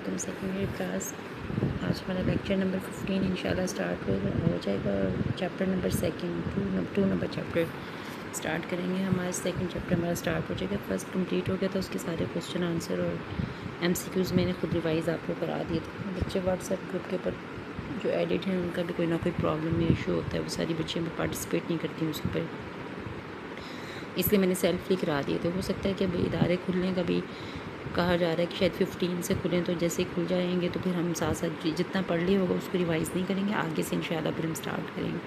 علیکم secondary class. آج ہمارا لیکچر نمبر 15 انشاءاللہ سٹارٹ ہو جائے گا. Chapter number two number chapter start کریں گے. ہمارا سیکنڈ چیپٹر ہمارا سٹارٹ ہو جائے گا. فرسٹ کمپلیٹ ہو گیا تھا, اس کے سارے کوشچن آنسر اور ایم سی کیوز میں نے خود ریوائز آپ کو کرا دیے تھے. بچے واٹس ایپ گروپ کے اوپر جو ایڈٹ ہیں ان کا بھی کوئی نہ کوئی پرابلم یا ایشو ہوتا ہے, وہ ساری بچیاں پارٹیسپیٹ نہیں کرتی اس پر, اس لیے میں نے سیلفلی کرا دیے تھے. ہو سکتا ہے کہ ابھی ادارے کھلنے کا بھی کہا جا رہا ہے کہ شاید 15 سے کھلیں, تو جیسے ہی کھل جائیں گے تو پھر ہم ساتھ ساتھ جتنا پڑھ لیا ہوگا اس کو ریوائز نہیں کریں گے, آگے سے انشاءاللہ پھر ہم سٹارٹ کریں گے.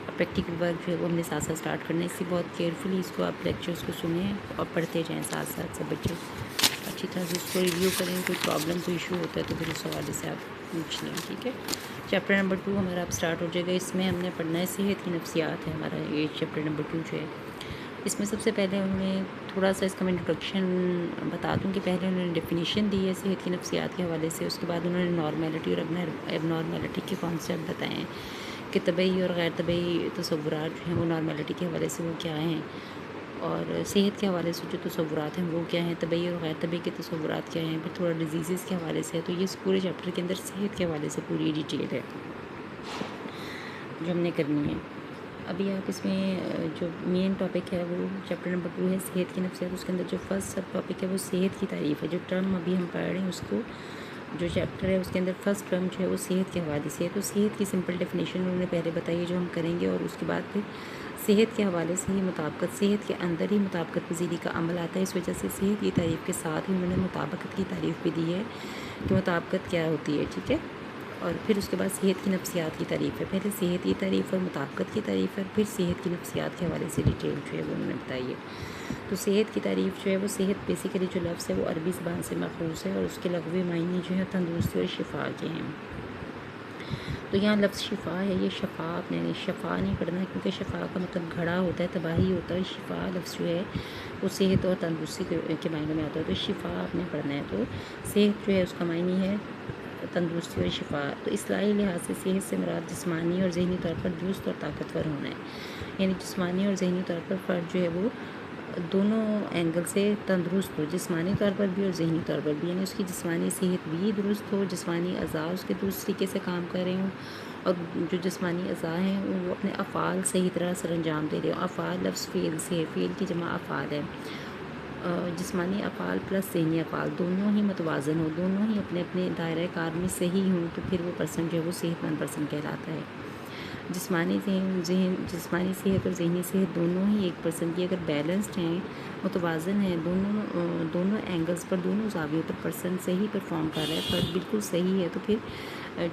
اور پریکٹیکل ورک جو ہے وہ ہم نے ساتھ ساتھ سٹارٹ کرنا ہے, اس لیے بہت کیئرفلی اس کو آپ لیکچرس کو سنیں اور پڑھتے جائیں ساتھ ساتھ. سب بچے اچھی طرح سے اس کو ریویو کریں, کوئی پرابلم کوئی ایشو ہوتا ہے تو پھر اس حوالے سے آپ پوچھ لیں. ٹھیک ہے, چیپٹر نمبر 2 ہمارا اب سٹارٹ ہو جائے گا. اس میں ہم نے پڑھنا ہے صحت کی نفسیات ہے ہمارا یہ چیپٹر نمبر 2 جو ہے. اس میں سب سے پہلے انہوں نے تھوڑا سا اس کا میں انٹروڈکشن بتا دوں کہ پہلے انہوں نے ڈیفینیشن دی ہے صحت کی نفسیات کے حوالے سے. اس کے بعد انہوں نے نارمیلٹی اور اب نارمیلٹی کے کانسیپٹ بتائے ہیں کہ طبعی اور غیر طبعی تصورات جو ہیں وہ نارمیلٹی کے حوالے سے وہ کیا ہیں, اور صحت کے حوالے سے جو تصورات ہیں وہ کیا ہیں, طبعی اور غیر طبعی کے تصورات کیا ہیں. پھر تھوڑا ڈیزیزز کے حوالے سے ہے, تو یہ پورے چیپٹر کے اندر صحت کے حوالے سے پوری ڈیٹیل ہے جو ہم نے کرنی ہے. ابھی آپ اس میں جو مین ٹاپک ہے وہ چیپٹر نمبر 2 ہے صحت کی نفسیات. اس کے اندر جو فرسٹ سب ٹاپک ہے وہ صحت کی تعریف ہے. جو ٹرم ابھی ہم پڑھ رہے ہیں اس کو, جو چیپٹر ہے اس کے اندر فرسٹ ٹرم جو ہے وہ صحت کے حوالے سے ہے. تو صحت کی سمپل ڈیفینیشن انہوں نے پہلے بتائی ہے جو ہم کریں گے, اور اس کے بعد پھر صحت کے حوالے سے ہی مطابقت, صحت کے اندر ہی مطابقت پذیری کا عمل آتا ہے. اس وجہ سے صحت کی تعریف کے ساتھ ہی انہوں نے مطابقت کی تعریف بھی دی ہے کہ مطابقت کیا ہوتی ہے. ٹھیک ہے, اور پھر اس کے بعد صحت کی نفسیات کی تعریف ہے. پہلے صحت کی تعریف اور مطابقت کی تعریف ہے, پھر صحت کی نفسیات کے حوالے سے ڈیٹیل جو ہے وہ انہوں نے بتائی ہے. تو صحت کی تعریف جو ہے وہ صحت بیسیکلی جو لفظ ہے وہ عربی زبان سے ماخوذ ہے, اور اس کے لغوی معنی جو ہے تندرستی اور شفا کے ہیں. تو یہاں لفظ شفا ہے, یہ شفا آپ نے شفا نہیں پڑھنا ہے کیونکہ شفا کا مطلب گھڑا ہوتا ہے, تباہی ہوتا ہے. شفا لفظ جو ہے وہ صحت اور تندرستی کے معنی میں آتا ہے, تو شفا آپ نے پڑھنا ہے. تو صحت جو ہے اس کا معنی ہے تندرستی اور شفا. تو اصطلاحی لحاظ سے صحت سے مراد جسمانی اور ذہنی طور پر درست اور طاقتور ہونا ہے. یعنی جسمانی اور ذہنی طور پر فرد جو ہے وہ دونوں اینگل سے تندرست ہو, جسمانی طور پر بھی اور ذہنی طور پر بھی. یعنی اس کی جسمانی صحت بھی درست ہو, جسمانی اعضاء اس کے درست طریقے سے کام کر رہے ہوں, اور جو جسمانی اعضاء ہیں وہ اپنے افعال صحیح طرح سر انجام دے رہے ہوں. افعال لفظ فعل سے ہے, فعل کی جمع افعال ہے. جسمانی افعال پلس ذہنی افعال دونوں ہی متوازن ہوں, دونوں ہی اپنے اپنے دائرۂ کار میں صحیح ہوں, تو پھر وہ پرسن جو ہے وہ صحت مند پرسن کہلاتا ہے. جسمانی جسمانی صحت اور ذہنی صحت دونوں ہی ایک پرسن کی اگر بیلنسڈ ہیں, متوازن ہیں, دونوں اینگلز پر, دونوں زاویوں پر پرسن صحیح پرفارم کر رہا ہے, پر بالکل صحیح ہے, تو پھر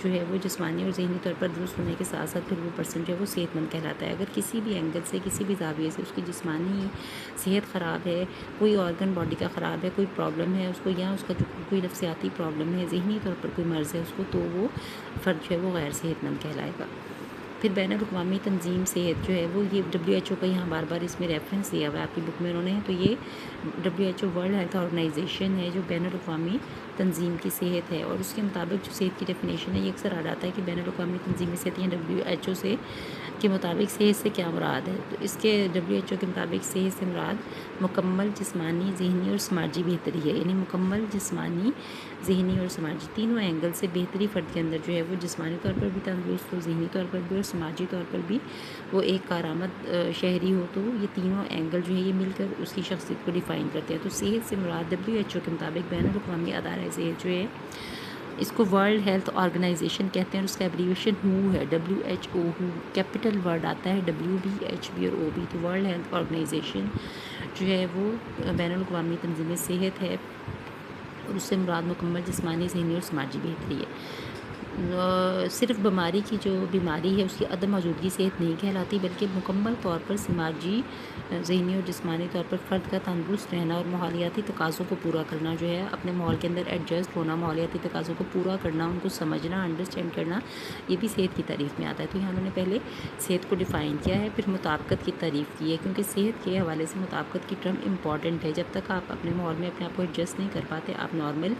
جو ہے وہ جسمانی اور ذہنی طور پر درست ہونے کے ساتھ ساتھ پھر وہ پرسن جو ہے وہ صحت مند کہلاتا ہے. اگر کسی بھی اینگل سے, کسی بھی زاویے سے اس کی جسمانی صحت خراب ہے, کوئی آرگن باڈی کا خراب ہے, کوئی پرابلم ہے اس کو, یا اس کا جو کوئی نفسیاتی پرابلم ہے, ذہنی طور پر کوئی مرض ہے اس کو, تو وہ فرد جو ہے وہ غیر صحت مند کہلائے گا. پھر بین الاقوامی تنظیم صحت جو ہے وہ, یہ WHO کا یہاں بار بار اس میں ریفرنس دیا ہوا ہے آپ کی بک میں انہوں نے, تو یہ WHO ورلڈ ہیلتھ آرگنائزیشن ہے جو بین الاقوامی تنظیم کی صحت ہے. اور اس کے مطابق جو صحت کی ڈیفینیشن ہے یہ اکثر آ جاتا ہے کہ بین الاقوامی تنظیمی صحت یا WHO سے کے مطابق صحت سے کیا مراد ہے. تو اس کے WHO کے مطابق صحت سے مراد مکمل جسمانی, ذہنی اور سماجی بہتری ہے. یعنی مکمل جسمانی, ذہنی اور سماجی تینوں اینگل سے بہتری فرد کے اندر جو ہے وہ جسمانی طور پر بھی تندرست ہو, ذہنی طور پر بھی اور سماجی طور پر بھی وہ ایک کارآمد شہری ہو. تو یہ تینوں اینگل جو ہے یہ مل کر اس کی شخصیت کو ڈیفائن کرتے ہیں. تو صحت سے مراد WHO کے مطابق بین الاقوامی ادارہ صحت جو ہے اس کو ورلڈ ہیلتھ آرگنائزیشن کہتے ہیں, اور اس کا ایبریویشن WHO ہے, WHO WHO کیپٹل ورڈ آتا ہے WBHB اور OB. تو ورلڈ ہیلتھ آرگنائزیشن جو ہے وہ بین الاقوامی تنظیم صحت ہے, اور اس سے مراد مکمل جسمانی, ذہنی اور سماجی بہتری ہے. صرف بیماری کی جو بیماری ہے اس کی عدم موجودگی صحت نہیں کہلاتی, بلکہ مکمل طور پر سماجی, ذہنی اور جسمانی طور پر فرد کا تندرست رہنا اور ماحولیاتی تقاضوں کو پورا کرنا جو ہے, اپنے ماحول کے اندر ایڈجسٹ ہونا, ماحولیاتی تقاضوں کو پورا کرنا, ان کو سمجھنا, انڈرسٹینڈ کرنا, یہ بھی صحت کی تعریف میں آتا ہے. تو یہاں انہوں نے پہلے صحت کو ڈیفائن کیا ہے, پھر مطابقت کی تعریف کی ہے, کیونکہ صحت کے حوالے سے مطابقت کی ٹرم امپورٹنٹ ہے. جب تک آپ اپنے ماحول میں اپنے آپ کو ایڈجسٹ نہیں کر پاتے, آپ نارمل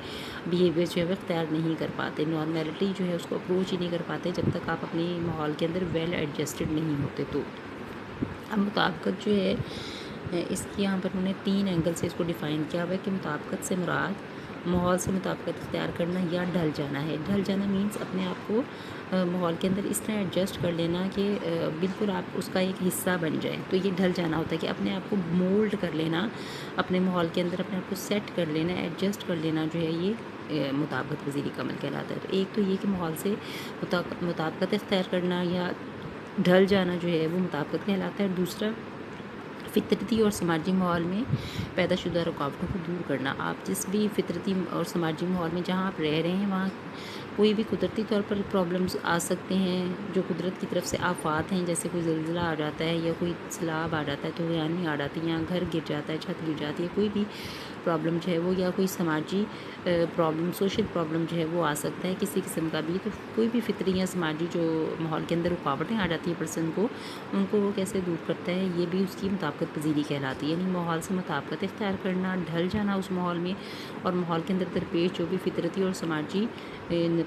بیہیویئر جو ہے وہ اختیار نہیں کر پاتے, نارمیلٹی جو ہے اس کو اپروچ ہی نہیں کر پاتے جب تک آپ اپنی ماحول کے اندر ویل ایڈجسٹڈ نہیں ہوتے. تو اب مطابقت جو ہے اس کی یہاں پر انہوں نے 3 اینگل سے اس کو ڈیفائن کیا ہوا ہے کہ مطابقت سے مراد ماحول سے مطابقت اختیار کرنا یا ڈھل جانا ہے. ڈھل جانا مینس اپنے آپ کو ماحول کے اندر اس طرح ایڈجسٹ کر لینا کہ بالکل آپ اس کا ایک حصہ بن جائیں. تو یہ ڈھل جانا ہوتا ہے کہ اپنے آپ کو مولڈ کر لینا, اپنے ماحول کے اندر اپنے آپ کو سیٹ کر لینا, ایڈجسٹ کر لینا جو ہے یہ مطابقت پذیری کا عمل کہلاتا ہے. تو ایک تو یہ کہ ماحول سے مطابقت اختیار کرنا یا ڈھل جانا جو ہے وہ مطابقت کہلاتا ہے. اور دوسرا فطرتی اور سماجی ماحول میں پیدا شدہ رکاوٹوں کو دور کرنا. آپ جس بھی فطرتی اور سماجی ماحول میں جہاں آپ رہ رہے ہیں وہاں کوئی بھی قدرتی طور پر پرابلمز آ سکتے ہیں, جو قدرت کی طرف سے آفات ہیں, جیسے کوئی زلزلہ آ جاتا ہے یا کوئی سیلاب آ جاتا ہے, طوفان آ جاتی ہیں, یا گھر گر جاتا ہے, چھت گر جاتی ہے, کوئی بھی پرابلم جو ہے وہ, یا کوئی سماجی پرابلم, سوشل پرابلم جو ہے وہ آ سکتا ہے کسی قسم کا بھی. تو کوئی بھی فطری یا سماجی جو ماحول کے اندر رکاوٹیں آ جاتی ہیں پرسن کو, ان کو وہ کیسے دور کرتا ہے, یہ بھی اس کی مطابقت پذیری کہلاتی ہے. یعنی ماحول سے مطابقت اختیار کرنا, ڈھل جانا اس ماحول میں, اور ماحول کے اندر درپیش جو بھی فطرتی اور سماجی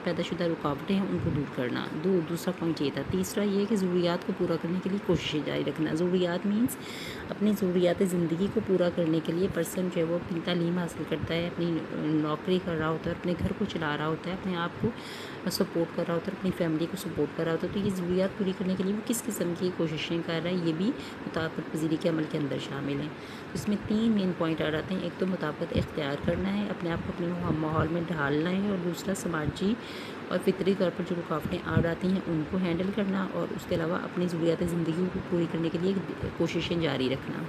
پیدا شدہ رکاوٹیں ہیں ان کو دور کرنا. دوسرا پوائنٹ یہ تھا. تیسرا یہ کہ ضروریات کو پورا کرنے کے لیے کوششیں جاری رکھنا. ضروریات مینس اپنی ضروریات زندگی کو پورا کرنے کے لیے پرسن جو ہے وہ اپنی تعلیم حاصل کرتا ہے, اپنی نوکری کر رہا ہوتا ہے, اپنے گھر کو چلا رہا ہوتا ہے, اپنے آپ کو سپورٹ کر رہا ہوتا ہے, اپنی فیملی کو سپورٹ کر رہا ہوتا ہے. تو یہ ضروریات پوری کرنے کے لیے وہ کس قسم کی کوششیں کر رہا ہے, یہ بھی مطابقت پذیری کے عمل کے اندر شامل ہیں. اس میں 3 مین پوائنٹ آ جاتے ہیں. ایک تو مطابقت اختیار کرنا ہے, اپنے آپ کو اپنے ماحول میں ڈھالنا ہے, اور دوسرا سماجی اور فطری طور پر جو رکاوٹیں آ جاتی ہیں ان کو ہینڈل کرنا, اور اس کے علاوہ اپنی ضروریات زندگی کو پوری کرنے کے لیے کوششیں جاری رکھنا.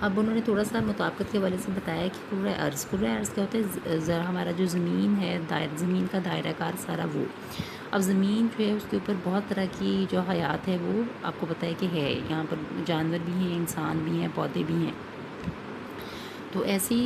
اب انہوں نے تھوڑا سا مطابقت کے حوالے سے بتایا کہ کرۂ ارض کیا ہوتا ہے, ہمارا جو زمین ہے, زمین کا دائرہ کار سارا وہ. اب زمین جو ہے اس کے اوپر بہت طرح کی جو حیات ہے وہ آپ کو پتہ ہے کہ ہے. یہاں پر جانور بھی ہیں, انسان بھی ہیں, پودے بھی ہیں. تو ایسی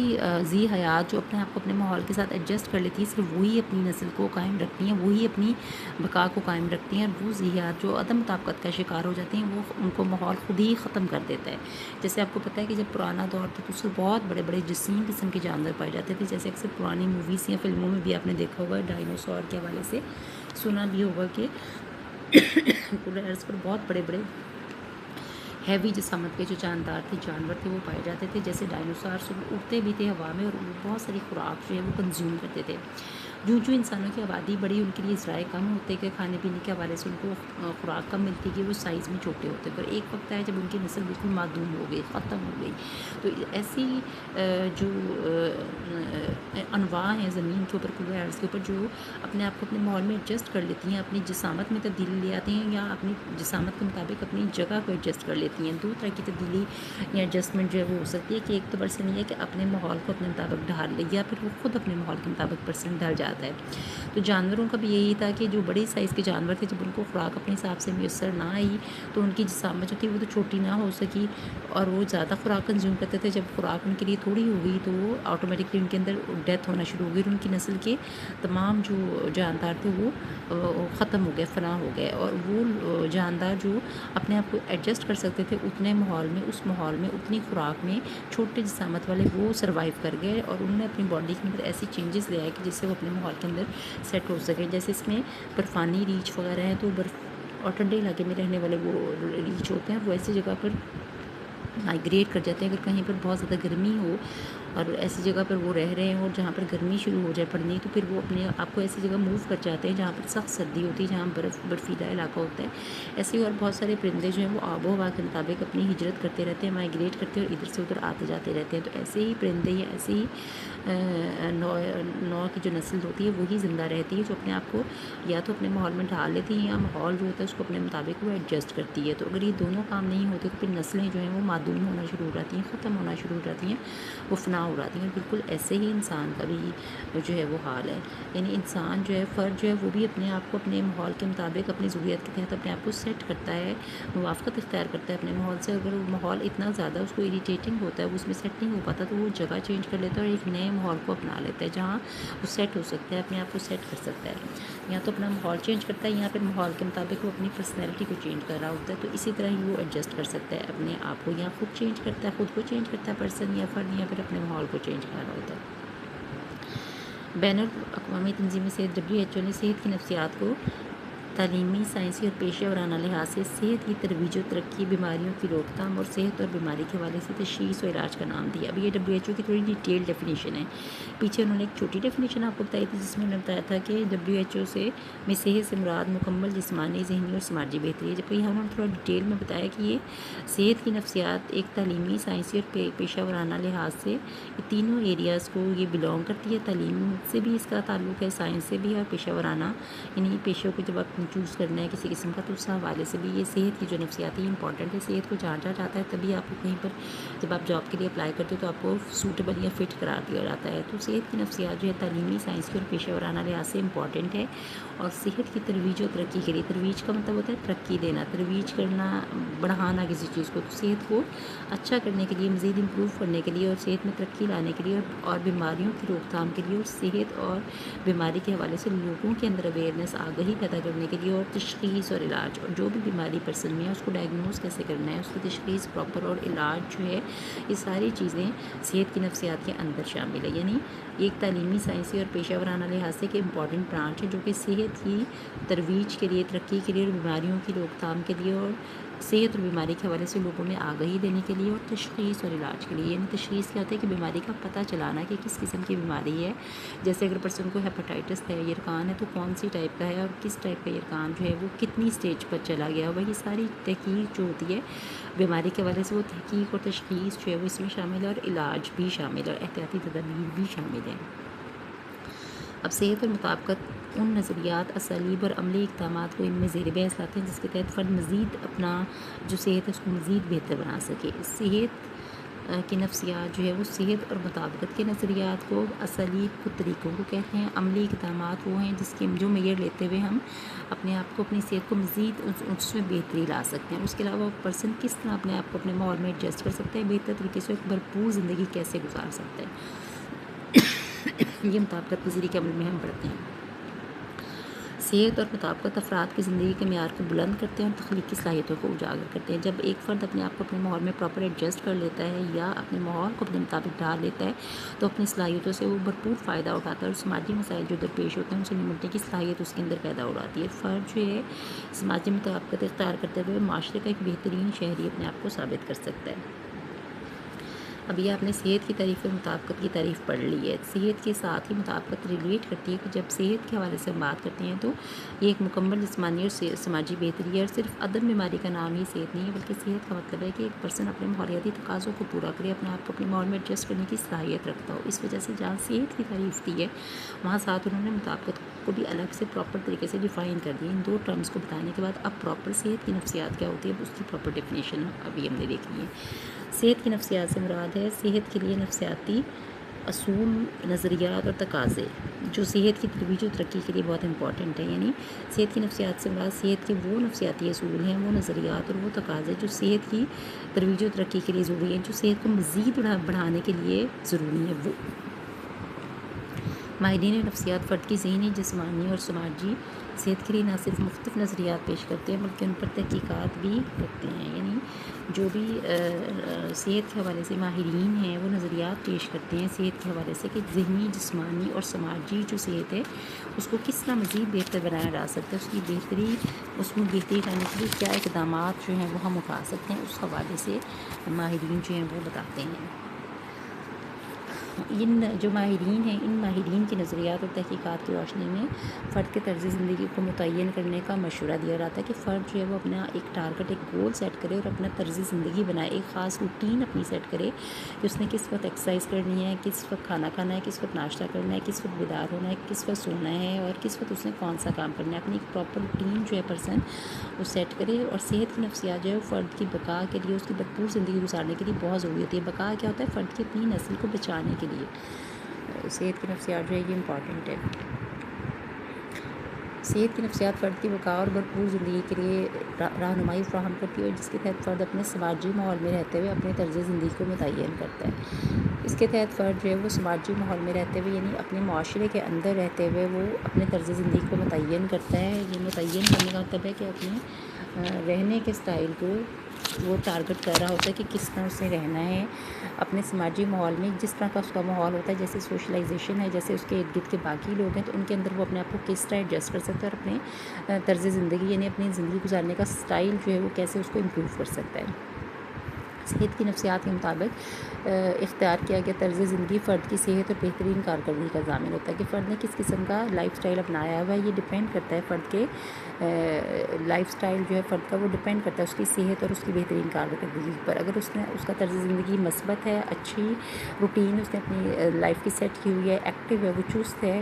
ذی حیات جو اپنے آپ کو اپنے ماحول کے ساتھ ایڈجسٹ کر لیتی ہے, صرف وہی اپنی نسل کو قائم رکھتی ہیں, وہی اپنی بقا کو قائم رکھتی ہیں. اور وہ ذی حیات جو عدم مطابقت کا شکار ہو جاتی ہیں وہ ان کو ماحول خود ہی ختم کر دیتا ہے. جیسے آپ کو پتہ ہے کہ جب پرانا دور تھا تو اس میں بہت بڑے بڑے جسیم قسم کے جانور پائے جاتے تھے. جیسے اکثر پرانی موویز یا فلموں میں بھی آپ نے دیکھا ہوگا, ڈائناسور کے حوالے سے سنا بھی ہوگا کہ کرۂ ارض پر بہت بڑے بڑے ہیوی جسامت کے جو جاندار تھے, جانور تھے, وہ پائے جاتے تھے. جیسے ڈائناسور صبح اڑتے بھی تھے ہوا میں, اور بہت ساری خوراک جو ہے وہ کنزیوم کرتے تھے. جو انسانوں کی آبادی بڑی, ان کے لیے ذرائع کم ہوتے کہ کھانے پینے کے حوالے سے ان کو خوراک کم ملتی کہ وہ سائز میں چھوٹے ہوتے. پر ایک وقت آیا جب ان کی نسل بالکل معدوم ہو گئی, ختم ہو گئی. تو ایسی جو انواع ہیں زمین کے اوپر, کرۂ ارض کے اوپر, جو اپنے آپ کو اپنے ماحول میں ایڈجسٹ کر لیتی ہیں, اپنی جسامت میں تبدیلی لے آتی ہیں, یا اپنی جسامت کے مطابق اپنی جگہ کو ایڈجسٹ کر لیتی ہیں. 2 طرح کی تبدیلی یا ایڈجسٹمنٹ جو ہے وہ ہو سکتی ہے. کہ ایک تو پرسن یہ ہے کہ اپنے ماحول کو اپنے مطابق ڈھال لے, یا پھر وہ خود اپنے ماحول کے مطابق پرسن ڈھل جاتا ہے. تو جانوروں کا بھی یہی تھا کہ جو بڑی سائز کے جانور تھے, جب ان کو خوراک اپنے حساب سے میسر نہ آئی تو ان کی جسامت جو تھی وہ تو چھوٹی نہ ہو سکی, اور وہ زیادہ خوراک کنزیوم کرتے تھے. جب خوراک ان کے لیے تھوڑی ہو گئی تو وہ آٹومیٹکلی ان کے اندر ڈیتھ ہونا شروع ہو گئی, اور ان کی نسل کے تمام جو جاندار تھے وہ ختم ہو گئے, فنا ہو گئے. اور وہ جاندار جو اپنے آپ کو ایڈجسٹ کر سکتے تھے اتنے ماحول میں, اس ماحول میں, اتنی خوراک میں, چھوٹے جسامت والے, وہ سروائیو کر گئے, اور انہوں نے اپنی باڈی کے اندر ایسی چینجز لے آئے کہ جس سے وہ اپنے ماحول کے اندر سیٹ ہو سکیں. جیسے اس میں برفانی ریچھ وغیرہ ہیں, تو برف اور ٹھنڈے علاقے میں رہنے والے وہ ریچھ ہوتے ہیں, وہ ایسی جگہ پر مائگریٹ کر جاتے ہیں. اگر کہیں پر بہت زیادہ گرمی ہو اور ایسی جگہ پر وہ رہ رہے ہیں, اور جہاں پر گرمی شروع ہو جائے پڑنی, تو پھر وہ اپنے آپ کو ایسی جگہ موو کر جاتے ہیں جہاں پر سخت سردی ہوتی ہے, جہاں برفیلا علاقہ ہوتا ہے. ایسے ہی اور بہت سارے پرندے جو ہیں وہ آب و ہوا کے مطابق اپنی ہجرت کرتے رہتے ہیں, مائگریٹ کرتے ہیں, اور ادھر سے ادھر آتے جاتے رہتے ہیں. تو ایسے ہی پرندے یا ایسے ہی نوع کی جو نسل ہوتی ہے وہی زندہ رہتی ہے, جو اپنے آپ کو یا تو اپنے ماحول میں ڈھال لیتی ہیں, یا ماحول جو ہوتا ہے اس کو اپنے مطابق وہ ایڈجسٹ کرتی ہے. تو اگر یہ دونوں کام نہیں ہوتے تو پھر نسلیں جو ہیں وہ معدوم ہونا شروع ہو جاتی ہیں, ختم ہونا شروع ہو جاتی ہیں, وہ فنا ہو جاتی ہیں. بالکل ایسے ہی انسان کا بھی جو ہے وہ حال ہے. یعنی انسان جو ہے, فرد جو ہے, وہ بھی اپنے آپ کو اپنے ماحول کے مطابق اپنی ضروریات کے تحت اپنے آپ کو سیٹ کرتا ہے, موافقت اختیار کرتا ہے اپنے ماحول سے. اگر وہ ماحول اتنا زیادہ اس کو اریٹیٹنگ ہوتا ہے, وہ اس میں سیٹ نہیں ہو پاتا, تو وہ جگہ چینج کر لیتا ہے اور ایک نئے ماحول کو اپنا لیتا ہے جہاں وہ سیٹ ہو سکتا ہے, اپنے آپ کو سیٹ کر سکتا ہے. یا تو اپنا ماحول چینج کرتا ہے, یا پھر ماحول کے مطابق وہ اپنی پرسنالٹی کو چینج کر رہا ہوتا ہے. تو اسی طرح ہی وہ ایڈجسٹ کر سکتا ہے اپنے آپ کو, یا خود چینج کرتا ہے, خود کو چینج کرتا ہے پرسن یا فرد, یا پھر اپنے ماحول کو چینج کر رہا ہوتا ہے. بین الاقوامی تنظیم صحت WHO نے صحت کی نفسیات کو تعلیمی، سائنسی اور پیشہ ورانہ لحاظ سے صحت کی ترویج و ترقی، بیماریوں کی روک تھام اور صحت اور بیماری کے حوالے سے تشخیص و علاج کا نام دیا۔ اب یہ WHO کی تھوڑی ڈیٹیل ڈیفینیشن ہے، پیچھے انہوں نے ایک چھوٹی ڈیفینیشن آپ کو بتائی تھی جس میں انہوں نے بتایا تھا کہ WHO میں صحت سے مراد مکمل جسمانی، ذہنی اور سماجی بہتری ہے، جبکہ یہاں انہوں نے تھوڑا ڈیٹیل میں بتایا کہ یہ صحت کی نفسیات ایک تعلیمی، سائنسی اور پیشہ ورانہ لحاظ سے یہ تینوں ایریاز کو یہ بلانگ کرتی ہے۔ تعلیم سے بھی اس کا تعلق ہے، سائنس سے بھی، اور پیشہ ورانہ یعنی پیشوں کو جب آپ چوز کرنا ہے کسی قسم کا تو اس حوالے سے بھی یہ صحت کی جو نفسیاتی امپورٹنٹ ہے، صحت کو جانچا جاتا ہے، تبھی آپ کو کہیں پر جب آپ جاب کے لیے اپلائی کرتے ہو تو آپ کو سوٹیبل یا فٹ قرار دیا جاتا ہے۔ تو صحت کی نفسیات جو ہے تعلیمی، سائنسی اور پیشہ ورانہ لحاظ سے امپورٹنٹ ہے، اور صحت کی ترویج و ترقی کے لیے، ترویج کا مطلب ہوتا ہے ترقی دینا، ترویج کرنا، بڑھانا کسی چیز کو، تو صحت کو اچھا کرنے کے لیے، مزید امپروو کرنے کے لیے اور صحت میں ترقی لانے کے لیے اور بیماریوں کی روک تھام کے لیے اور صحت اور بیماری کے حوالے سے لوگوں کے اندر اویئرنیس، آگہی پیدا کرنے کے لیے اور تشخیص اور علاج، اور جو بھی بیماری پرسن میں ہے اس کو ڈائگنوز کیسے کرنا ہے، اس کی تشخیص پراپر اور علاج جو ہے، یہ ساری چیزیں صحت کی نفسیات کے اندر شامل ہے۔ یعنی ایک تعلیمی، سائنسی اور پیشہ ورانہ لحاظ سے ایک امپورٹنٹ برانچ ہے جو کہ صحت کی ترویج کے لیے، ترقی کے لیے اور بیماریوں کی روک تھام کے لیے اور صحت اور بیماری کے حوالے سے لوگوں میں آگہی دینے کے لیے اور تشخیص اور علاج کے لیے، یعنی تشخیص کیا ہوتا ہے کہ بیماری کا پتہ چلانا کہ کس قسم کی بیماری ہے، جیسے اگر پرسن کو ہیپاٹائٹس ہے، یرقان ہے، تو کون سی ٹائپ کا ہے اور کس ٹائپ کا یرقان جو ہے وہ کتنی سٹیج پر چلا گیا ہوگا، یہ ساری تحقیق جو ہوتی ہے بیماری کے حوالے سے وہ تحقیق اور تشخیص جو ہے وہ اس میں شامل ہے، اور علاج بھی شامل ہے اور احتیاطی تدابیر بھی شامل ہے۔ اب صحت اور مطابقت ان نظریات، اسالیب اور عملی اقدامات کو ان میں زیر بحث لاتے ہیں جس کے تحت فرد مزید اپنا جو صحت ہے اس کو مزید بہتر بنا سکے۔ صحت کی نفسیات جو ہے وہ صحت اور مطابقت کے نظریات کو، اسالیب کو، طریقوں کو کہتے ہیں، عملی اقدامات وہ ہیں جس کے جو معیار لیتے ہوئے ہم اپنے آپ کو، اپنی صحت کو مزید اس میں بہتری لا سکتے ہیں۔ اس کے علاوہ پرسن کس طرح اپنے آپ کو اپنے ماحول میں ایڈجسٹ کر سکتا ہے، بہتر طریقے سے ایک بھرپور زندگی کیسے گزار سکتا ہے، یہ مطابقت پذیری کے عمل میں ہم پڑھتے ہیں۔ صحت اور مطابقت افراد کی زندگی کے معیار کو بلند کرتے ہیں اور تخلیقی صلاحیتوں کو اجاگر کرتے ہیں۔ جب ایک فرد اپنے آپ کو اپنے ماحول میں پراپر ایڈجسٹ کر لیتا ہے یا اپنے ماحول کو اپنے مطابق ڈال لیتا ہے تو اپنی صلاحیتوں سے وہ بھرپور فائدہ اٹھاتا ہے اور سماجی مسائل جو درپیش ہوتے ہیں ان سے نمٹنے کی صلاحیت اس کے اندر پیدا ہو جاتی ہے۔ فرد جو ہے سماجی مطابقت اختیار کرتے ہوئے معاشرے کا ایک بہترین شہری اپنے آپ کو ثابت کر سکتا ہے۔ اب یہ آپ نے صحت کی تعریف اور مطابقت کی تعریف پڑھ لی ہے۔ صحت کے ساتھ ہی مطابقت ریلیٹ کرتی ہے کہ جب صحت کے حوالے سے ہم بات کرتے ہیں تو یہ ایک مکمل جسمانی اور سماجی بہتری ہے، اور صرف عدم بیماری کا نام ہی صحت نہیں ہے، بلکہ صحت کا مطلب ہے کہ ایک پرسن اپنے ماحولیاتی تقاضوں کو پورا کرے، اپنے آپ کو اپنے ماحول میں ایڈجسٹ کرنے کی صلاحیت رکھتا ہو۔ اس وجہ سے جہاں صحت کی تعریف کی ہے وہاں ساتھ انہوں نے مطابقت کو بھی الگ سے پراپر طریقے سے ڈیفائن کر دیا۔ ان دو ٹرمز کو بتانے کے بعد اب پراپر صحت کی نفسیات کیا ہوتی ہے، اب اس کی پراپر ڈیفینیشن ابھی ہم نے دیکھی ہے۔ صحت کی نفسیات سے مراد ہے صحت کے لیے نفسیاتی اصول، نظریات اور تقاضے جو صحت کی ترویج و ترقی کے لیے بہت امپورٹنٹ ہے۔ یعنی صحت کی نفسیات سے مراد صحت کے وہ نفسیاتی اصول ہیں، وہ نظریات اور وہ تقاضے جو صحت کی ترویج و ترقی کے لیے ضروری ہیں، جو صحت کو مزید بڑھانے کے لیے ضروری ہیں۔ وہ ماہرین نفسیات فرد کی ذہنی، جسمانی اور سماجی صحت کے لیے نہ صرف مختلف نظریات پیش کرتے ہیں بلکہ ان پر تحقیقات بھی کرتے ہیں۔ یعنی جو بھی صحت کے حوالے سے ماہرین ہیں وہ نظریات پیش کرتے ہیں صحت کے حوالے سے کہ ذہنی، جسمانی اور سماجی جو صحت ہے اس کو کس طرح مزید بہتر بنایا جا سکتا ہے، اس کی بہتری، اس میں بہتری لانے کے لیے کیا اقدامات جو ہیں وہ ہم اٹھا سکتے ہیں، اس حوالے سے ماہرین جو ہیں وہ بتاتے ہیں۔ ان جو ماہرین ہیں، ان ماہرین کی نظریات اور تحقیقات کی روشنی میں فرد کے طرز زندگی کو متعین کرنے کا مشورہ دیا جاتا ہے کہ فرد جو ہے وہ اپنا ایک ٹارگٹ، ایک گول سیٹ کرے اور اپنا طرز زندگی بنائے، ایک خاص روٹین اپنی سیٹ کرے کہ اس نے کس وقت ایکسرسائز کرنی ہے، کس وقت کھانا کھانا ہے، کس وقت ناشتہ کرنا ہے، کس وقت بیدار ہونا ہے، کس وقت سونا ہے اور کس وقت اس نے کون سا کام کرنا ہے۔ اپنی ایک پراپر روٹین جو ہے پرسن وہ سیٹ کرے، اور صحت کی نفسیات جو ہے فرد کی بقا کے لیے، اس کی بھرپور زندگی گزارنے کے لیے بہت ضروری ہوتی ہے۔ بقا کیا ہوتا ہے؟ فرد کی اپنی نسل کو بچانے کے لیے صحت کی نفسیات جو ہے یہ امپورٹنٹ ہے۔ صحت کی نفسیات فرد کی بقا اور بھرپور زندگی کے لیے رہنمائی فراہم کرتی ہے، جس کے تحت فرد اپنے سماجی ماحول میں رہتے ہوئے اپنے طرز زندگی کو متعین کرتا ہے۔ اس کے تحت فرد جو ہے وہ سماجی ماحول میں رہتے ہوئے یعنی اپنے معاشرے کے اندر رہتے ہوئے وہ اپنے طرز زندگی کو متعین کرتا ہے۔ یہ متعین کرنے کا مطلب ہے کہ اپنے رہنے کے سٹائل کو وہ ٹارگٹ کر رہا ہوتا ہے کہ کس طرح اسے رہنا ہے اپنے سماجی ماحول میں، جس طرح کا اس کا ماحول ہوتا ہے، جیسے سوشلائزیشن ہے، جیسے اس کے ارد گرد کے باقی لوگ ہیں، تو ان کے اندر وہ اپنے آپ کو کس طرح ایڈجسٹ کر سکتا ہے اور اپنے طرز زندگی یعنی اپنی زندگی گزارنے کا سٹائل جو ہے وہ کیسے اس کو امپروو کر سکتا ہے۔ صحت کی نفسیات کے مطابق اختیار کیا گیا طرز زندگی فرد کی صحت اور بہترین کارکردگی کا ضامن ہوتا ہے کہ فرد نے کس قسم کا لائف سٹائل اپنایا ہوا ہے۔ یہ ڈپینڈ کرتا ہے فرد کے لائف سٹائل جو ہے فرد کا، وہ ڈپینڈ کرتا ہے اس کی صحت اور اس کی بہترین کارکردگی پر۔ اگر اس کا طرز زندگی مثبت ہے، اچھی روٹین اس نے اپنی لائف کی سیٹ کی ہوئی ہے، ایکٹیو ہے، وہ چست ہے،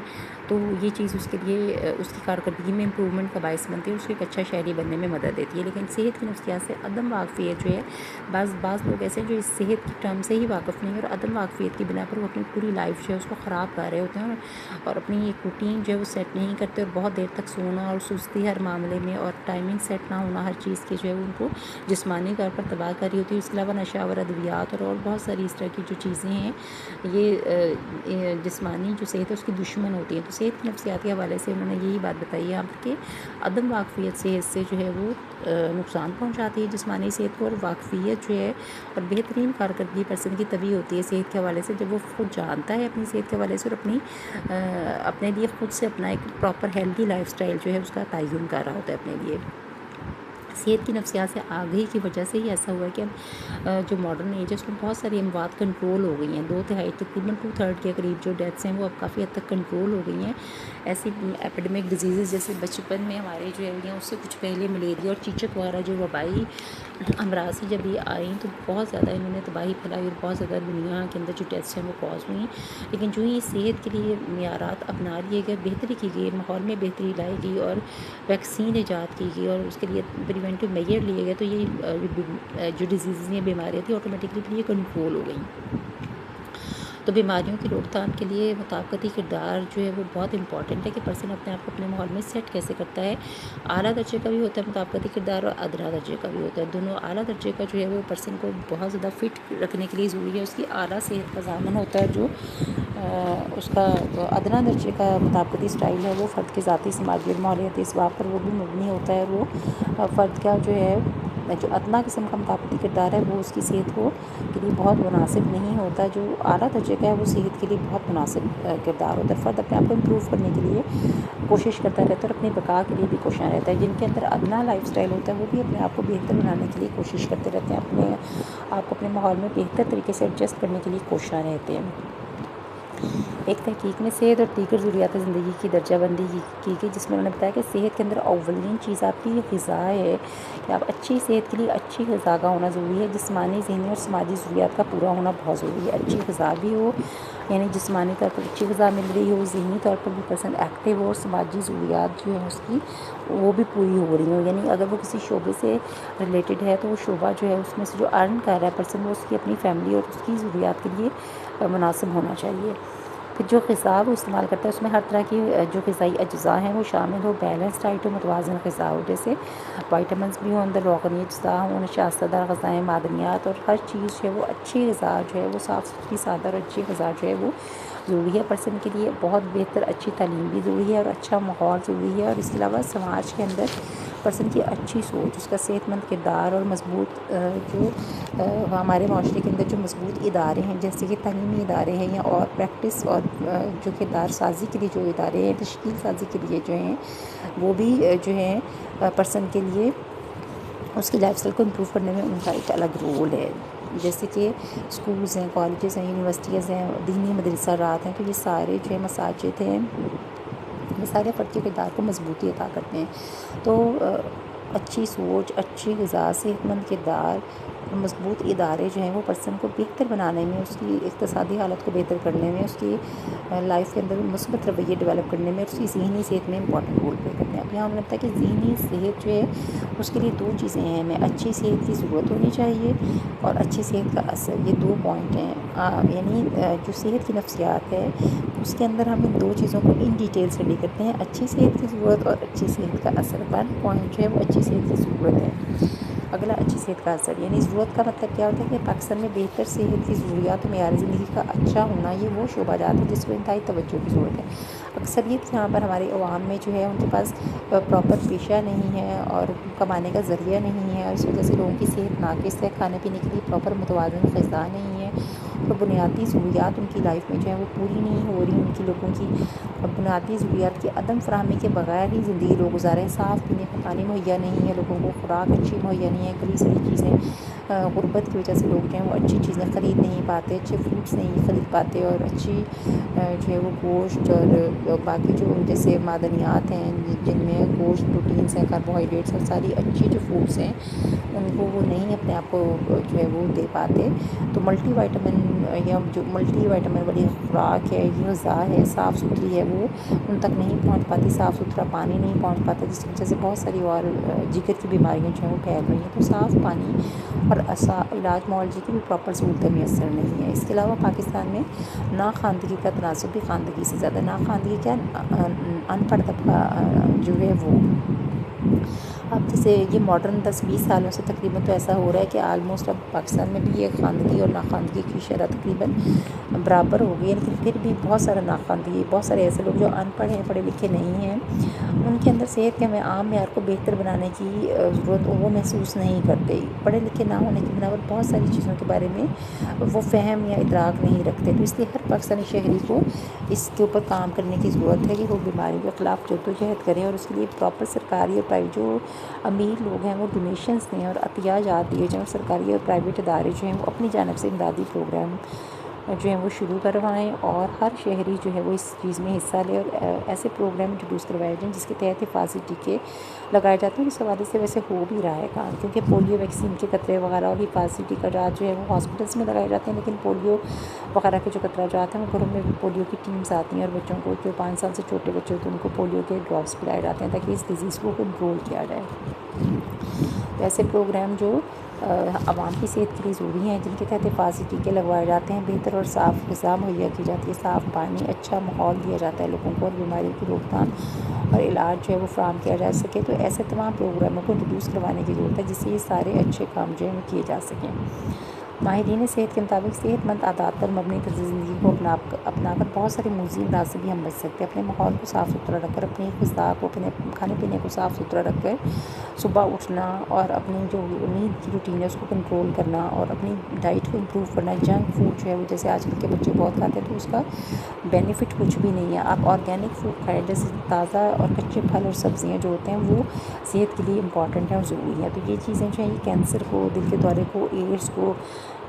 تو یہ چیز اس کے لیے اس کی کارکردگی میں امپرومنٹ کا باعث بنتی ہے، اس کو ایک اچھا شہری بننے میں مدد دیتی ہے۔ لیکن صحت کی نفسیات سے عدم واقفیت جو ہے، بعض لوگ ایسے ہیں جو اس صحت کی ٹرم سے ہی واقف نہیں ہے اور عدم واقفیت کی بنا پر وہ اپنی پوری لائف جو ہے اس کو خراب کر رہے ہوتے ہیں اور اپنی ایک روٹین جو ہے وہ سیٹ نہیں کرتے اور بہت دیر تک سونا اور سستی ہر معاملے میں اور ٹائمنگ سیٹ نہ ہونا ہر چیز کی جو ہے ان کو جسمانی طور پر تباہ کر رہی ہوتی ہے۔ اس کے علاوہ نشہ اور ادویات اور بہت ساری اس طرح کی جو چیزیں ہیں، یہ جسمانی جو صحت ہے اس کی دشمن ہوتی ہیں۔ تو صحت کی نفسیات کے حوالے سے انہوں نے یہی بات بتائی ہے آپ کہ عدم واقفیت صحت سے جو ہے وہ نقصان پہنچاتی ہے جسمانی صحت کو، اور واقفیت جو ہے اور بہترین کارکردگی پرسن کی تبھی ہوتی ہے صحت کے حوالے سے جب وہ خود جانتا ہے اپنی صحت کے حوالے سے اور اپنے لیے خود سے اپنا ایک پراپر ہیلدی لائف سٹائل جو ہے اس کا تعین کر رہا ہوتا ہے اپنے لیے۔ صحت کی نفسیات سے آگہی کی وجہ سے ہی ایسا ہوا ہے کہ اب جو ماڈرن ایج ہے اس میں بہت ساری اموات کنٹرول ہو گئی ہیں، 2/3 تقریباً 2/3 کے قریب جو ڈیتھس ہیں وہ اب کافی حد تک کنٹرول ہو گئی ہیں۔ ایسی ایپیڈیمک ڈیزیزز جیسے بچپن میں ہمارے جو ہے اس سے کچھ پہلے ملیریا اور چیچک وغیرہ جو وبائی امراض سے جب یہ آئیں تو بہت زیادہ انہوں نے تباہی پھیلائی اور بہت زیادہ دنیا کے اندر جو ڈیتھس ہیں وہ کاز ہوئی ہیں۔ لیکن جو ہی صحت کے لیے معیارات اپنا لیے گئے، بہتری کی گئی، ماحول میں بہتری لائی گئی اور ویکسین ایجاد کی گئی اور اس کے لیے پریونٹیو میجر لیے گئے، تو یہ جو ڈیزیزز ہیں، بیماریاں تھیں، آٹومیٹکلی یہ کنٹرول ہو گئیں۔ تو بیماریوں کی روک تھام کے لیے مطابقتی کردار جو ہے وہ بہت امپورٹنٹ ہے کہ پرسن اپنے آپ کو اپنے ماحول میں سیٹ کیسے کرتا ہے۔ اعلیٰ درجے کا بھی ہوتا ہے مطابقتی کردار اور ادنا درجے کا بھی ہوتا ہے۔ دونوں اعلیٰ درجے کا جو ہے وہ پرسن کو بہت زیادہ فٹ رکھنے کے لیے ضروری ہے، اس کی اعلیٰ صحت کا ضامن ہوتا ہے۔ جو اس کا ادنا درجے کا مطابقتی سٹائل ہے وہ فرد کے ذاتی سماجی اور ماحولیاتی اسباب پر وہ بھی مبنی ہوتا ہے، اور وہ فرد کا جو ہے جو ادنا قسم کا مطابقتی کردار ہے وہ اس کی صحت کو کے لیے بہت مناسب نہیں ہوتا۔ جو اعلیٰ درجے کا ہے وہ صحت کے لیے بہت مناسب کردار ہوتا ہے۔ فرد اپنے آپ کو امپروو کرنے کے لیے کوشش کرتا رہتا ہے اور اپنی بقا کے لیے بھی کوشاں رہتا ہے۔ جن کے اندر ادنا لائف سٹائل ہوتا ہے وہ بھی اپنے آپ کو بہتر بنانے کے لیے کوشش کرتے رہتے ہیں، اپنے آپ کو اپنے ماحول میں بہتر طریقے سے ایڈجسٹ کرنے کے لیے کوشاں رہتے ہیں۔ ایک تحقیق میں صحت اور دیگر ضروریات زندگی کی درجہ بندی کی گئی، جس میں انہوں نے بتایا کہ صحت کے اندر اولین چیز آپ کی غذا ہے کہ آپ اچھی صحت کے لیے اچھی غذا کا ہونا ضروری ہے۔ جسمانی، ذہنی اور سماجی ضروریات کا پورا ہونا بہت ضروری ہے۔ اچھی غذا بھی ہو، یعنی جسمانی طور پر اچھی غذا مل رہی ہو، ذہنی طور پر بھی پرسن ایکٹیو ہو اور سماجی ضروریات جو ہے اس کی وہ بھی پوری ہو رہی ہوں، یعنی اگر وہ کسی شعبے سے ریلیٹڈ ہے تو وہ شعبہ جو ہے اس میں سے جو ارن کر رہا ہے پرسن وہ اس کی اپنی فیملی اور اس کی ضروریات کے لیے مناسب ہونا چاہیے۔ پھر جو غذا وہ استعمال کرتا ہے اس میں ہر طرح کی جو غذائی اجزاء ہیں وہ شامل ہو، بیلنس ڈائٹ ہو، متوازن غذا ہو، جیسے وائٹامنس بھی ہوں، اندر روغنی اجزاء ہوں، نشاستہ دار غذائیں، معدنیات، اور ہر چیز جو ہے وہ اچھی غذا جو ہے وہ صاف ستھری، سادہ اور اچھی غذا جو ہے وہ ضروری ہے پرسن کے لیے۔ بہت بہتر اچھی تعلیم بھی ضروری ہے اور اچھا ماحول ضروری ہے، اور اس کے علاوہ سماج کے اندر پرسن کی اچھی سوچ، اس کا صحت مند کردار اور مضبوط جو ہمارے معاشرے کے اندر جو مضبوط ادارے ہیں جیسے کہ تعلیمی ادارے ہیں یا اور پریکٹس اور جو کردار سازی کے لیے جو ادارے ہیں، تشکیل سازی کے لیے جو ہیں وہ بھی جو ہیں پرسن کے لیے اس کی لائف اسٹائل کو امپروو کرنے میں ان کا ایک الگ رول ہے۔ جیسے کہ اسکولز ہیں، کالجز ہیں، یونیورسٹیز ہیں، دینی مدرسہ رات ہیں، تو یہ سارے جو ہے مساجد ہیں، یہ سارے فرد کے کردار کو مضبوطی عطا کرتے ہیں۔ تو اچھی سوچ، اچھی غذا، صحت مند کردار اور مضبوط ادارے جو ہیں وہ پرسن کو بہتر بنانے میں، اس کی اقتصادی حالت کو بہتر کرنے میں، اس کی لائف کے اندر مثبت رویے ڈیولپ کرنے میں، اس کی ذہنی صحت میں امپورٹنٹ رول پلے کرتے ہیں۔ اب یہاں ہمیں لگتا ہے کہ ذہنی صحت جو ہے اس کے لیے دو چیزیں ہیں، ہمیں اچھی صحت کی ضرورت ہونی چاہیے اور اچھی صحت کا اثر، یہ دو پوائنٹ ہیں۔ یعنی جو صحت کی نفسیات ہے اس کے اندر ہم ان دو چیزوں کو ان ڈیٹیل اسٹڈی کرتے ہیں، اچھی صحت کی ضرورت اور اچھی صحت کا اثر۔ پہلا پوائنٹ جو ہے وہ اچھی صحت کی ضرورت ہے۔ اگلا اچھی صحت کا اثر، یعنی ضرورت کا مطلب کیا ہوتا ہے کہ پاکستان میں بہتر صحت کی ضروریات و معیار زندگی کا اچھا ہونا یہ وہ شعبہ جات ہے جس کو انتہائی توجہ کی ضرورت ہے۔ اکثریت یہاں پر ہمارے عوام میں جو ہے ان کے پاس پراپر پیشہ نہیں ہے اور کمانے کا ذریعہ نہیں ہے، اور اس وجہ سے لوگوں کی صحت ناقص ہے، کھانے پینے کے لیے پراپر متوازن غذا نہیں ہے، اور بنیادی ضروریات ان کی لائف میں جو ہے وہ پوری نہیں ہو رہی، ان کی لوگوں کی بنیادی ضروریات کی عدم فراہمی کے بغیر ہی زندگی لوگ گزارے ہیں۔ صاف پینے کا پانی مہیا نہیں ہے، لوگوں کو خوراک اچھی مہیا نہیں ہے، گلی سڑی چیزیں، غربت کی وجہ سے لوگ جو ہیں وہ اچھی چیزیں خرید نہیں پاتے، اچھے فروٹس نہیں خرید پاتے، اور اچھی جو ہے وہ گوشت اور باقی جو جیسے معدنیات ہیں جن میں گوشت، پروٹینس ہیں، کاربوہائیڈریٹس اور ساری اچھی جو فوڈس ہیں ان کو وہ نہیں اپنے آپ کو جو ہے وہ دے پاتے۔ تو ملٹی وائٹامن یا جو ملٹی وائٹامن والی خوراک ہے، یہ غذا ہے، صاف ستھری ہے، وہ ان تک نہیں پہنچ پاتی، صاف ستھرا پانی نہیں پہنچ پاتا، جس کی وجہ سے بہت ساری اور جگر کی بیماریاں جو ہیں وہ پھیل رہی ہیں۔ تو صاف پانی اور علاج معالجے کی بھی پراپر سہولتیں میسر نہیں ہیں۔ اس کے علاوہ پاکستان میں ناخواندگی کا تناسب بھی خواندگی سے زیادہ، ناخواندگی کیا ان پڑھ طبقہ جو ہے وہ اب جیسے یہ ماڈرن 10-20 سالوں سے تقریباً تو ایسا ہو رہا ہے کہ آلموسٹ اب پاکستان میں بھی یہ خواندگی اور ناخواندگی کی شرح تقریباً برابر ہو گئی ہے، لیکن پھر بھی بہت سارا ناخواندگی، بہت سارے ایسے لوگ جو ان پڑھ ہیں، پڑھے لکھے نہیں ہیں، ان کے اندر صحت کے عام معیار کو بہتر بنانے کی ضرورت وہ محسوس نہیں کرتے۔ پڑھے لکھے نہ ہونے کی بنا پر بہت ساری چیزوں کے بارے میں وہ فہم یا ادراک نہیں رکھتے، تو اس لیے ہر پاکستانی شہری کو اس کے اوپر کام کرنے کی ضرورت ہے کہ وہ بیماریوں کے خلاف جدوجہد کریں، اور اس کے لیے پراپر سرکاری اور پرائیویٹ جو امیر لوگ ہیں وہ ڈونیشنز دیں اور عطیات دیے جائیں، اور سرکاری اور پرائیویٹ ادارے جو ہیں وہ اپنی جانب سے امدادی پروگرام جو ہیں وہ شروع کروائیں، اور ہر شہری جو ہے وہ اس چیز میں حصہ لے، اور ایسے پروگرام انٹروڈیوس کروائے جائیں جس کے تحت حفاظتی ٹیکے لگائے جاتے ہیں۔ اس حوالے سے ویسے ہو بھی رہا ہے کام، کیونکہ پولیو ویکسین کے قطرے وغیرہ اور حفاظتی ٹیکہ جات جو ہے وہ ہاسپٹلس میں لگائے جاتے ہیں، لیکن پولیو وغیرہ کے جو قطرہ جات ہیں وہ گھروں میں پولیو کی ٹیمز آتی ہیں، اور بچوں کو جو 5 سال سے چھوٹے بچے ہوتے ہیں ان کو پولیو کے ڈراپس پلائے جاتے ہیں تاکہ اس ڈیزیز کو کنٹرول کیا جائے۔ تو ایسے پروگرام جو عوام کی صحت کے لیے ضروری ہیں، جن کے تحت حفاظتی ٹیکے لگوائے جاتے ہیں، بہتر اور صاف غذا مہیا کی جاتی ہے، صاف پانی، اچھا ماحول دیا جاتا ہے لوگوں کو، اور بیماریوں کی روک تھام اور علاج جو ہے وہ فراہم کیا جا سکے، تو ایسے تمام پروگراموں کو انٹروڈیوس کروانے کی ضرورت ہے جس سے یہ سارے اچھے کام جو ہیں وہ کیے جا سکیں۔ ماہرین صحت کے مطابق صحت مند عادات پر مبنی طرز زندگی کو اپنا کر بہت سارے موذی امراض سے بھی ہم بچ سکتے ہیں۔ اپنے ماحول کو صاف ستھرا رکھ کر، اپنی غذا کو، اپنے کھانے پینے کو صاف ستھرا رکھ کر صبح اٹھنا اور اپنی جو نیند کی روٹین ہے اس کو کنٹرول کرنا، اور اپنی ڈائٹ کو امپروو کرنا۔ جنک فوڈ جو ہے وہ جیسے آج کل کے بچے بہت کھاتے ہیں تو اس کا بینیفٹ کچھ بھی نہیں ہے۔ آپ آرگینک فوڈ کھائیں، جیسے تازہ اور کچے پھل اور سبزیاں جو ہوتے ہیں وہ صحت کے لیے امپورٹنٹ ہیں اور ضروری ہیں۔ تو یہ چیزیں جو ہیں یہ کینسر کو، دل کے دورے کو، ایڈز کو،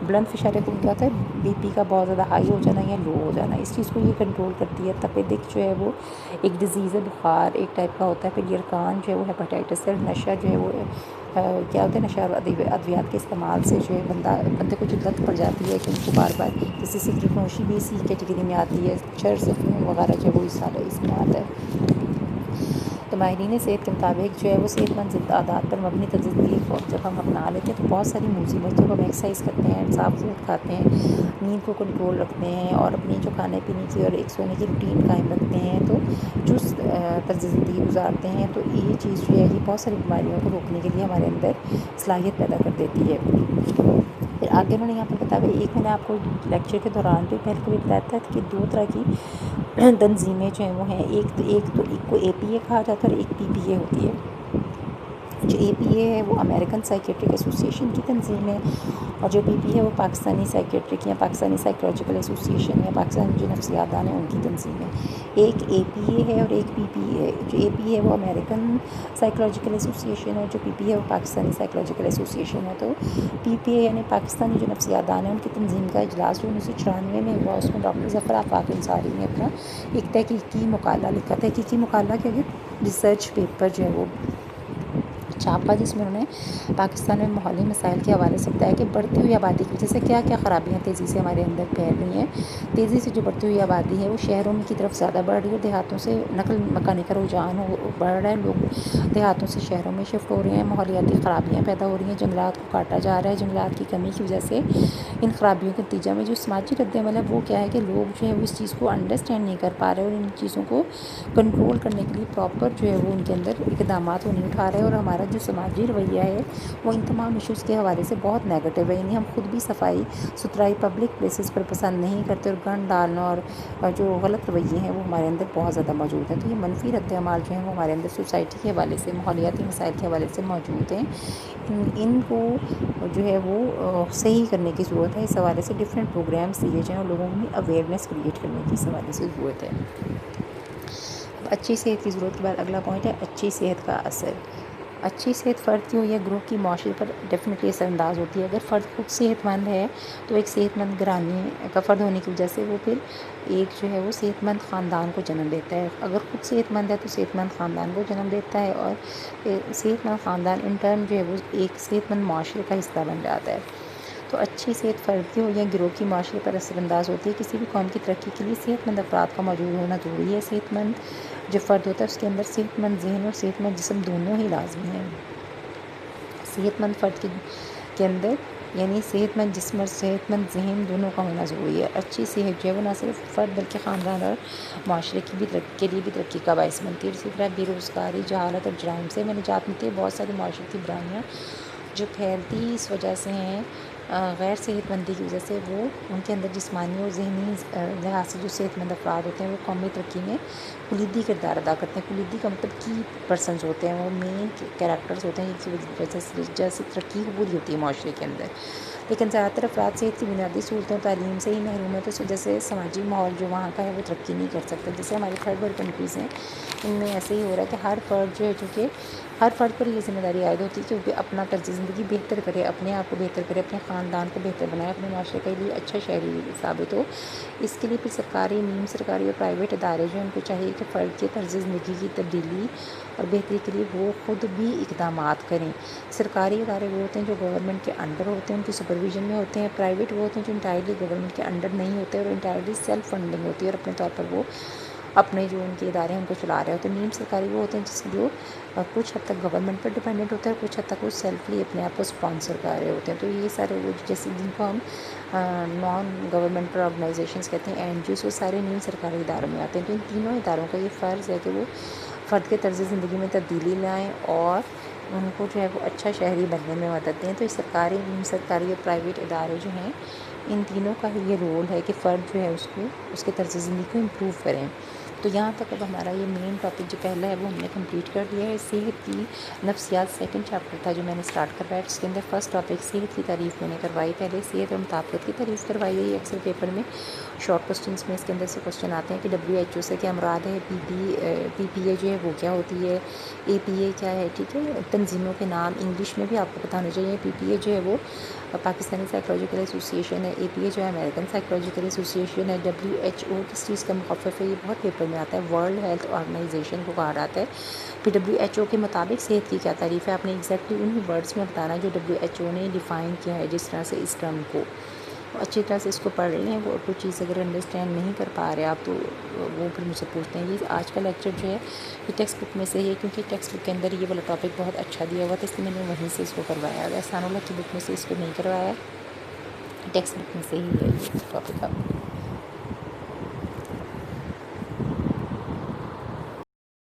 بلڈ فشارے کو کیا ہوتا ہے، بی پی کا بہت زیادہ ہائی ہو جانا یا لو ہو جانا، اس چیز کو یہ کنٹرول کرتی ہے۔ تپیدک جو ہے وہ ایک ڈیزیز ہے، بخار ایک ٹائپ کا ہوتا ہے، پھر یرقان جو ہے وہ ہیپاٹائٹس ہے، نشہ جو ہے وہ کیا ہوتا ہے، نشہ اور ادویات کے استعمال سے جو ہے بندے کو جو لت پڑ جاتی ہے کہ ان کو بار بار، جیسے سگریٹ نوشی بھی اسی کیٹیگری میں آتی ہے، چرس افیون وغیرہ جو ہے وہ اس میں آتا ہے۔ تو ماہرین صحت کے مطابق جو ہے وہ صحت مند عادات پر مبنی طرز زندگی کو جب ہم اپنا لیتے ہیں تو بہت ساری مصیبت، جب ہم ایکسرسائز کرتے ہیں، صاف فوڈ کھاتے ہیں، نیند کو کنٹرول رکھتے ہیں، اور اپنی جو کھانے پینے کی اور ایک سونے کی روٹین قائم رکھتے ہیں، تو چست طرز زندگی گزارتے ہیں، تو یہ چیز جو ہے یہ بہت ساری بیماریوں کو روکنے کے لیے ہمارے اندر صلاحیت پیدا کر دیتی ہے۔ پھر آگے انہوں نے یہاں پر بتایا، ایک میں نے آپ کو لیکچر کے دوران بھی پہلے کبھی بتایا تھا کہ 2 طرح کی تنظیمیں جو ہیں وہ ہیں، ایک کو اے پی اے کہا جاتا ہے اور ایک پی پی اے ہوتی ہے۔ جو اے پی اے ہے وہ امریکن سائیکیٹرک ایسوسیشن کی تنظیم ہے، اور جو پی پی اے ہے وہ پاکستانی سائیکیٹرک یا پاکستانی سائیکولوجیکل ایسوسیشن یا پاکستانی جو نفسیات دان ہیں ان کی تنظیم ہے۔ ایک اے پی اے ہے اور ایک پی پی اے ہے۔ جو اے پی اے ہے وہ امریکن سائیکولوجیکل ایسوسیشن ہے، اور جو پی پی اے ہے وہ پاکستانی سائیکولوجیکل ایسوسیشن ہے۔ تو پی پی اے یعنی پاکستانی جو نفسیات دان ہیں ان کی تنظیم کا اجلاس جو 1994 میں ہوا، اس میں ڈاکٹر ظفر آفاق انصاری نے اپنا ایک تحقیقی مقالہ لکھا۔ تحقیقی مقالہ کیا ہے، ریسرچ پیپر جو ہے وہ چھاپا، جس میں انہوں نے پاکستان میں ماحولی مسائل کے حوالے سے بتایا کہ بڑھتی ہوئی آبادی کی وجہ سے کیا کیا خرابیاں تیزی سے ہمارے اندر پھیل رہی ہیں۔ تیزی سے جو بڑھتی ہوئی آبادی ہے وہ شہروں کی طرف زیادہ بڑھ رہی ہے، دیہاتوں سے نقل مکانی کا رجحان بڑھ رہا ہے، لوگ دیہاتوں سے شہروں میں شفٹ ہو رہے ہیں، ماحولیاتی خرابیاں پیدا ہو رہی ہیں، جنگلات کو کاٹا جا رہا ہے، جنگلات کی کمی کی وجہ سے ان خرابیوں کے نتیجہ میں جو سماجی رد عمل ہے وہ کیا ہے کہ لوگ جو ہے وہ اس چیز کو انڈرسٹینڈ نہیں کر پا رہے، اور ان چیزوں کو کنٹرول کرنے کے لیے پراپر جو ہے وہ ان کے اندر اقدامات وہ نہیں اٹھا رہے، اور ہمارا جو سماجی رویہ ہے وہ ان تمام ایشوز کے حوالے سے بہت نیگیٹو ہے. یعنی ہم خود بھی صفائی ستھرائی پبلک پلیسز پر پسند نہیں کرتے اور گند ڈالنا اور جو غلط رویے ہیں وہ ہمارے اندر بہت زیادہ موجود ہیں. تو یہ منفی رد عمال جو ہیں وہ ہمارے اندر سوسائٹی کے حوالے سے ماحولیاتی مسائل کے حوالے سے موجود ہیں. ان کو جو ہے وہ صحیح کرنے کی ضرورت ہے. اس حوالے سے ڈفرینٹ پروگرامس دیے جائیں اور لوگوں میں اویئرنیس کریٹ کرنے کی اس حوالے سے ضرورت ہے. اچھی صحت کی ضرورت کے بعد اگلا پوائنٹ ہے اچھی صحت کا اثر. اچھی صحت فرد کی ہو یا گروہ کی معاشرے پر ڈیفینیٹلی اثر انداز ہوتی ہے. اگر فرد خود صحت مند ہے تو ایک صحت مند گھرانے کا فرد ہونے کی وجہ سے وہ پھر ایک جو ہے وہ صحت مند خاندان کو جنم دیتا ہے. اگر خود صحت مند ہے تو صحت مند خاندان کو جنم دیتا ہے اور صحت مند خاندان ان ٹرن جو ہے وہ ایک صحت مند معاشرے کا حصہ بن جاتا ہے. تو اچھی صحت فرد کی ہو یا گروہ کی معاشرے پر اثر انداز ہوتی ہے. کسی بھی قوم کی ترقی کے لیے صحت مند افراد کا موجود ہونا ضروری ہے. صحت مند جو فرد ہوتا ہے اس کے اندر صحت مند ذہن اور صحت مند جسم دونوں ہی لازمی ہیں. صحت مند فرد کے اندر یعنی صحت مند جسم اور صحت مند ذہن دونوں کا ہونا ضروری ہے. اچھی صحت جو ہے وہ نہ صرف فرد بلکہ خاندان اور معاشرے کی بھی کے لیے بھی ترقی کا باعث بنتی ہے. اسی طرح بے روزگاری، جہالت اور جرائم سے نجات ملتی ہے. بہت ساری معاشرتی برائیاں جو پھیلتی اس وجہ سے ہیں غیر صحت مندی کی وجہ سے، وہ ان کے اندر جسمانی اور ذہنی لحاظ سے جو صحت مند افراد ہوتے ہیں وہ قومی ترقی میں کلیدی کردار ادا کرتے ہیں. کلیدی کا مطلب کی پرسنز ہوتے ہیں، وہ مین کیریکٹرز ہوتے ہیں جن کی وجہ سے ترقی پوری ہوتی ہے معاشرے کے اندر. لیکن زیادہ تر افراد صحت کی بنیادی سہولتوں تعلیم سے ہی محروم ہے، تو اس وجہ سے سماجی ماحول جو وہاں کا ہے وہ ترقی نہیں کر سکتا. جیسے ہماری تھرڈ ورلڈ کنٹریز ہیں ان میں ایسے ہی ہو رہا ہے کہ ہر فرد جو ہے چونکہ ہر فرد پر یہ ذمہ داری عائد ہوتی ہے کہ وہ اپنا طرز زندگی بہتر کرے، اپنے آپ کو بہتر کرے، اپنے خاندان کو بہتر بنائے، اپنے معاشرے کے لیے اچھا شہری ثابت ہو. اس کے لیے پھر سرکاری، نیم سرکاری اور پرائیویٹ ادارے جو ہیں ان کو چاہیے کہ فرد کے طرز زندگی کی تبدیلی اور بہتری کے لیے وہ خود بھی اقدامات کریں. سرکاری ادارے وہ ہوتے ہیں جو گورنمنٹ کے انڈر ہوتے ہیں، ان کی سپرویژن میں ہوتے ہیں. پرائیویٹ وہ ہوتے ہیں جو انٹائرلی گورنمنٹ کے انڈر نہیں ہوتے اور انٹائرلی سیلف فنڈنگ ہوتی ہے اور اپنے طور پر وہ اپنے جو ان کے ادارے ہیں ان کو چلا رہے ہوتے ہیں. نیم سرکاری وہ ہوتے ہیں جس جو کچھ حد تک گورنمنٹ پر ڈیپینڈنٹ ہوتا ہے اور کچھ حد تک وہ سیلفلی اپنے آپ کو اسپانسر کر رہے ہوتے ہیں. تو یہ سارے وہ جیسے جن کو ہم نان گورنمنٹل آرگنائزیشنس کہتے ہیں، این جی اوز، وہ سارے نیم سرکاری اداروں میں آتے ہیں. تو ان تینوں اداروں کا یہ فرض ہے کہ وہ فرد کے طرز زندگی میں تبدیلی لائیں اور ان کو جو ہے وہ اچھا شہری بننے میں مدد دیں. تو یہ سرکاری، نیم سرکاری اور پرائیویٹ ادارے جو ہیں ان تینوں کا ہی یہ رول ہے کہ فرد جو ہے اس کو اس کے طرز زندگی کو امپروو کریں. تو یہاں تک اب ہمارا یہ مین ٹاپک جو پہلا ہے وہ ہم نے کمپلیٹ کر دیا ہے. صحت کی نفسیات سیکنڈ چیپٹر تھا جو میں نے اسٹارٹ کروایا. اس کے اندر فرسٹ ٹاپک صحت کی تعریف میں نے کروائی. پہلے صحت اور مطابقت کی تعریف کروائی ہے. یہ اکثر پیپر میں شارٹ کوسچنس میں اس کے اندر سے کوسچن آتے ہیں کہ WHO سے کیا مراد ہے، پی پی اے جو ہے وہ کیا ہوتی ہے، اے پی اے کیا ہے. ٹھیک ہے، تنظیموں کے نام انگلش میں بھی آپ کو پتہ ہونا چاہیے. پی پی اے جو ہے وہ پاکستانی سائیکولوجیکل ایسوسیشن ہے. اے پی اے جو ہے امریکن سائیکولوجیکل ایسوسیشن ہے. WHO کس چیز کا مخفف ہے، یہ بہت پیپر میں آتا ہے. ورلڈ ہیلتھ آرگنائزیشن کو کہا جاتا ہے. پھر WHO کے مطابق صحت کی کیا تعریف ہے، آپ نے ایگزیکٹلی انہی ورڈس میں بتانا ہے جو WHO نے ڈیفائن کیا ہے. جس طرح سے اس ٹرم کو اچھی طرح سے اس کو پڑھ لیں. وہ کچھ چیز اگر انڈرسٹینڈ نہیں کر پا رہے آپ تو وہ پھر مجھ سے پوچھتے ہیں. یہ آج کا لیکچر جو ہے یہ ٹیکسٹ بک میں سے ہی ہے کیونکہ ٹیکسٹ بک کے اندر یہ والا ٹاپک بہت اچھا دیا ہوا تھا، اس لیے میں نے وہیں سے اس کو کروایا. احسان اللہ کی بک میں سے اس کو نہیں کروایا، ٹیکسٹ بک میں سے ہی ہے یہ ٹاپک.